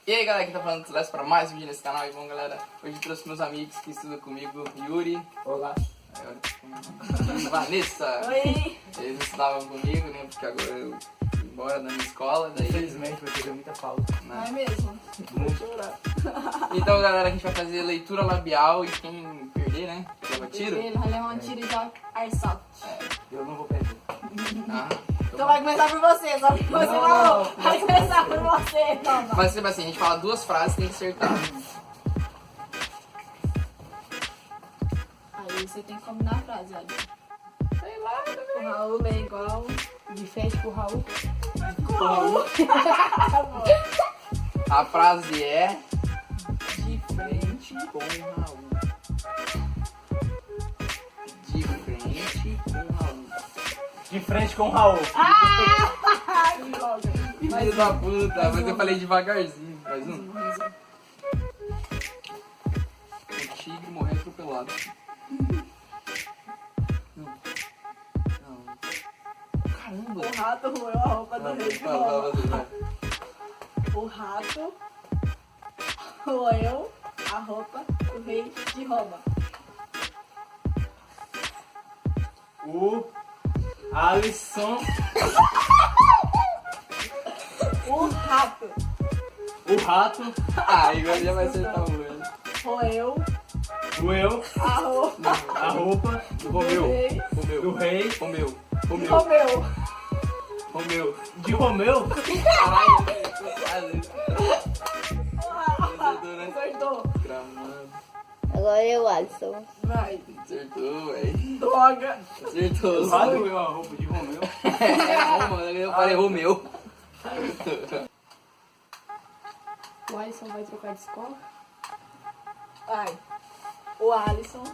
E aí galera, aqui tá falando do Celeste para mais um vídeo nesse canal. E bom galera, hoje eu trouxe meus amigos que estudam comigo, Yuri. Olá. E Vanessa. Oi. Eles não estudavam comigo, né? Porque agora eu fui embora da minha escola. Daí, Infelizmente vai fazer muita falta. Não é mesmo? Vou chorar. Então galera, a gente vai fazer leitura labial e quem perder, né? Leva tiro. Ele vai levar um tiro de airsoft. Eu não vou perder. Ah, Então vai começar por você, só que você não. Vai começar por você, toma. Vai ser assim, a gente fala duas frases e tem que acertar. Aí você tem que combinar a frase, olha. Sei lá, O Raul é igual De frente pro Raul. com o Raul. a frase é... De frente. Com Raul. De frente com Raul. De frente com o Raul. Ai, droga. Filho da puta, mas eu falei devagarzinho. Mais um. O tigre morreu atropelado. Não. Caramba. O rato roeu a roupa do rei de Roma. O rato roeu a roupa do rei de Roma. O Alisson. O rato O rato. Ah, agora já vai acertar o olho. roeu Roeu a a roupa Do do Romeu. rei do rei. Romeu. de Romeu. Romeu. Romeu. De Romeu. Caralho, velho, tô quase. Acertou. Gramado. Agora eu, Alisson. Vai. Acertou, velho. Droga. Acertou. O rato roeu a roupa de Romeu. Eu falei Romeu. O Alisson vai trocar de escola? Vai. O Alisson.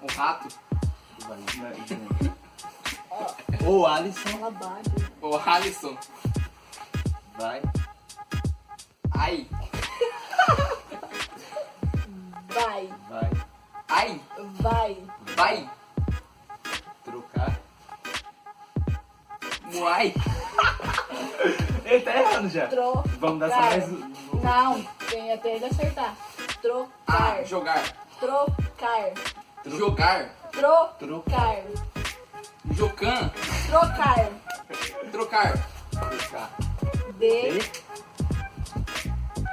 Um rato. O Alisson Ela bate. O Alisson. vai. Ai. Vai. Vai Ai. Vai. Vai. trocar. Muai. Ele tá errando já. Trocar. Vamos dar só mais. Não. Tem até ele acertar. Trocar. Ah, jogar. Trocar. Jogar. Trocar. Jocan. Trocar. Trocar. Trocar. D.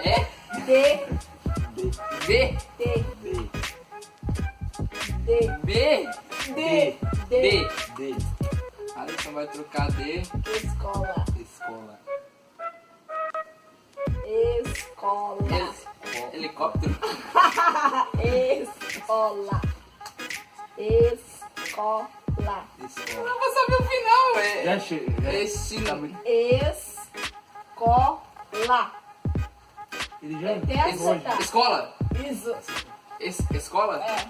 É. D. V. D. D. D. B. D. D. D. D. Alisson vai trocar D. Escola. Escola. Escola. Helicóptero. Escola. Escola. Escola. Não vou saber o final, velho. Já chega. Esse Tá não. muito- Escola. Ele já Tem que errou, acertar. já. Escola. Isso. Escola? É.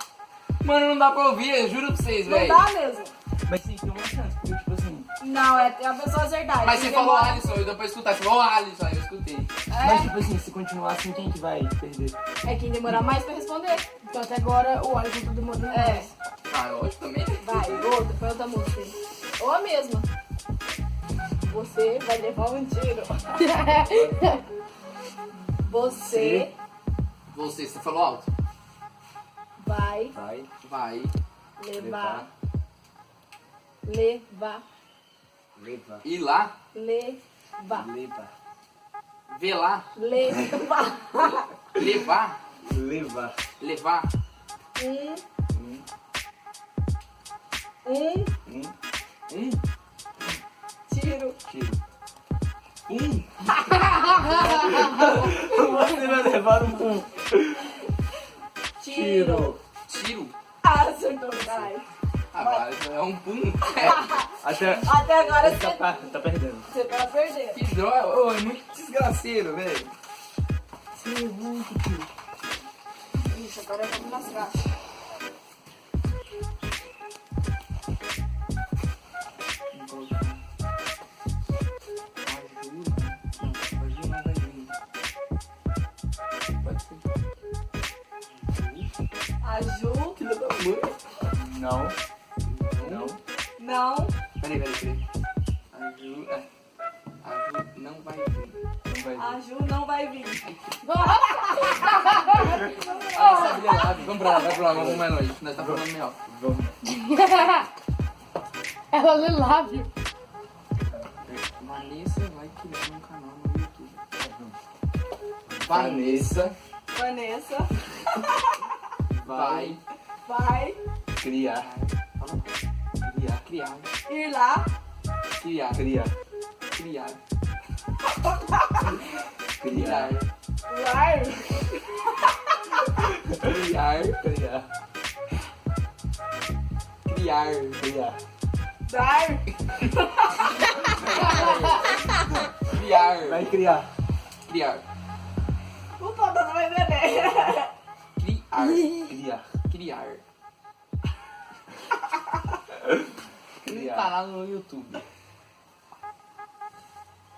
Mano, não dá pra ouvir, eu juro pra vocês, Não velho. dá mesmo. Mas sim, tem uma chance, porque tipo assim. Não, é a pessoa acertar. Mas você Ele falou demora- Alisson, eu depois escutar. Você falou Alisson, aí eu escutei. Mas tipo assim, se continuar assim, quem que vai perder? É quem demorar mais pra responder. Então até agora o Alisson tá demorando É. mais. Ah, eu acho também. Vai, outra, foi outra música. Ou a mesma. Você vai levar um tiro. Você Você falou alto. vai Vai Vai. levar. levar. Ir lá. Levar. Ver lá. Levar. Levar. Levar. Levar. Um Um. tiro. Tiro. Um. Você vai levar um Tiro. Tiro. Ah, acertou, caralho. Ah, Alisson é um pum. Até. Até agora Ele tá perdendo. você tá perdendo. Que droga. Ô, é muito desgraceiro, velho. Ixi, agora eu vou me lascar. A Ju Filha da mãe. Não. Não. Não. Peraí. A Ju não vai vir. Não vai A A Ju não vai vir. Sabe ler lábio. Vamos pra lá, vamos mais longe. Nós tá falando melhor. Vamos. Ela lê lábio. Vanessa vai criar um canal no YouTube. Vanessa Vanessa vai vai Criar. criar. ir lá Criar. Criar. Criar. Criar. vai Criar. Criar. Criar. Criar. dar Criar. Vai criar. Criar. o todo não vai entender. Criar. Criar. Criar. Criar. Canal no YouTube.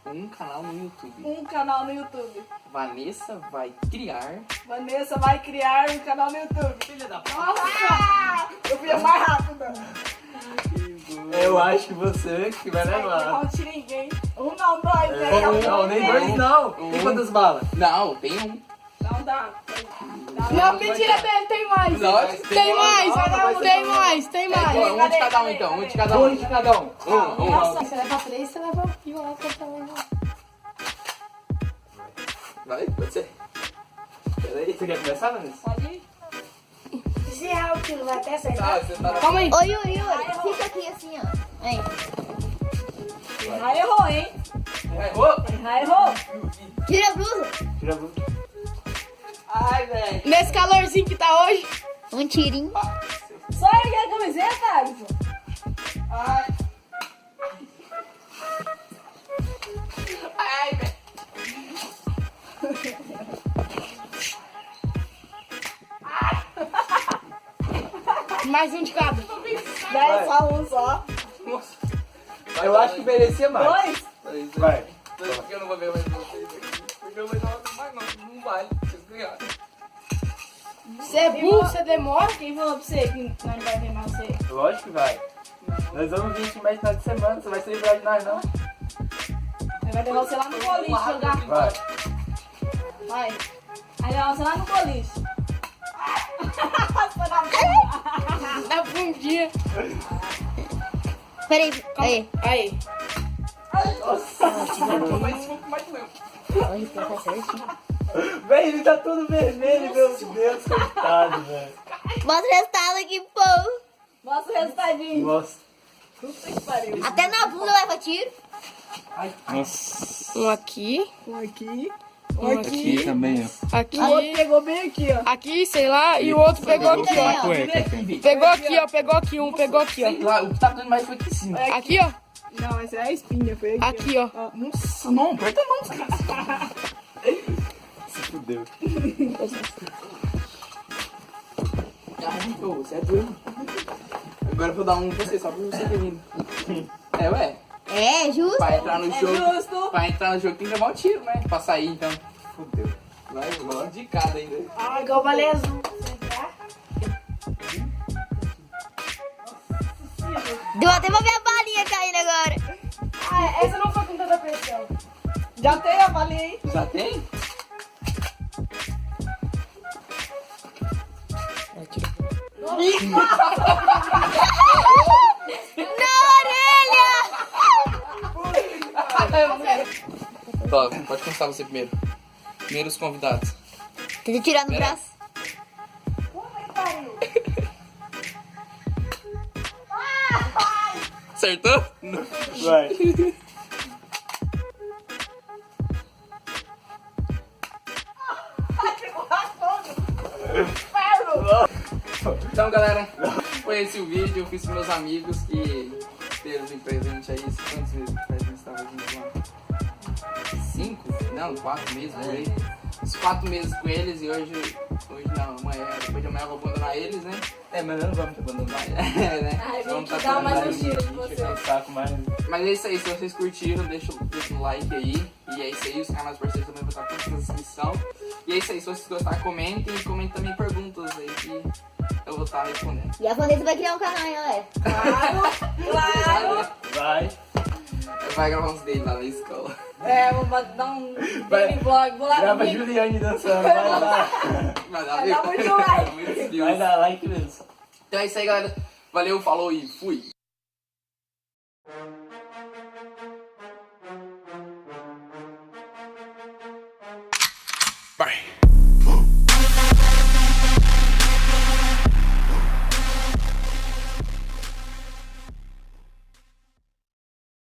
Um canal no YouTube. Um canal no YouTube. Vanessa vai criar. Vanessa vai criar um canal no YouTube. Filha da Nossa! Eu fui a mais rápida. Eu acho que você que vai Não levar. ninguém. Um não, dois, Não, nem dois não. Tem quantas balas? Não, tem um. Não dá. Não, mentira dele, tem mais. Lógico, Tem mais, Não, tem mais, tem mais. Pô, um de cada um então. Um de cada um. Um de cada um. Um. Nossa, você leva 3, você leva o lá que eu também. Vai, pode ser. Peraí, você quer começar, Vanessa? Pode ir? Se é o que não vai até Tá, você tá. Calma aí. Oi, Yuri, fica aqui assim, ó. Aí. Errar errou, hein? Errou? Errar errou. Tira a blusa. Tira a blusa. Ai, velho. Nesse calorzinho que tá hoje. Um tirinho. Só erguer a camiseta, Alisson. Ai. Ai, velho. Mais um de cada. 10 só, um só. Nossa. Eu acho que merecia mais. Dois. Vai. Porque eu não vou ver mais vocês aqui. Porque eu vou dar mais não vale. Vocês ganharam. Você é burro, você demora. Quem falou pra você que nós não vai ver mais você? Lógico que vai. Nós vamos vir aqui mais final de semana. Você vai se livrar de nós, não? Nós vai levar você lá no boliche jogar. Vai. Vai. Aí levar você lá no boliche. Dá bundinha. Peraí, aí. Aí. Mas mais mesmo. Olha, tá certinho. Véi, ele tá todo vermelho, meu Deus, coitado, velho. Mostra o resultado aqui, pô. Mostra o resultadinho. Nossa. Puta que pariu. Até na bunda leva tiro. Nossa. Um aqui. Um aqui. Um aqui. também, ó. Aqui. O outro pegou bem aqui, ó. Aqui, sei lá. E o outro pegou aqui, ó. Cueca. Pegou aqui, ó. Pegou aqui um, pegou aqui, ó. Sei lá, o que tá dando mais foi aqui em cima. Aqui, ó. Não, essa é a espinha, foi aqui. Aqui, ó. Nossa, não, aperta não, cara. Se fudeu. Ai, pô, você é doido. Agora eu vou dar um pra você, só pra você ter vindo. É, ué. É, justo. Pra entrar no É jogo. justo. Pra entrar no jogo tem que levar um tiro, né? Pra sair, então. Fudeu. Vai, logo de cada ainda. Ah, igual baleia azul. Deu até pra ver a balinha caindo agora. Ah, essa não foi com tanta pressão. Já tem a balinha, hein? Já tem? Tó, pode começar você primeiro. Primeiro os convidados. Tem que tirar no Pera. braço. Puta que pariu. Acertou? Vai. Então, galera, foi esse o vídeo. Eu fiz com meus amigos que deram de presente aí. Quantos meses de presente estava junto lá? 5? Não, 4 meses por aí. Os 4 meses com eles e hoje não, amanhã, depois de amanhã eu vou abandonar eles, né? É, mas nós não vamos te abandonar. É, né? Ai, Vamos gente, tá dá mais falando um tiro de Encher você. o saco, mas... Mas é isso aí, se vocês curtiram, deixa um like aí. E é isso aí, os canais parceiros também vão estar todos na descrição. E é isso aí, se vocês gostaram, comentem e comentem também perguntas aí que eu vou estar respondendo. E a Vanessa vai criar um canal, hein, galera. Claro, claro. Vai. Vai gravar uns dele lá na escola. É, vou dar um Vai. daily vlog. Vou lá Grava a comigo. Juliane dançando, vai lá. Vai dar, Vai dar muito like. Muitos Vai views. dar like mesmo. Então é isso aí, galera. Valeu, falou e fui.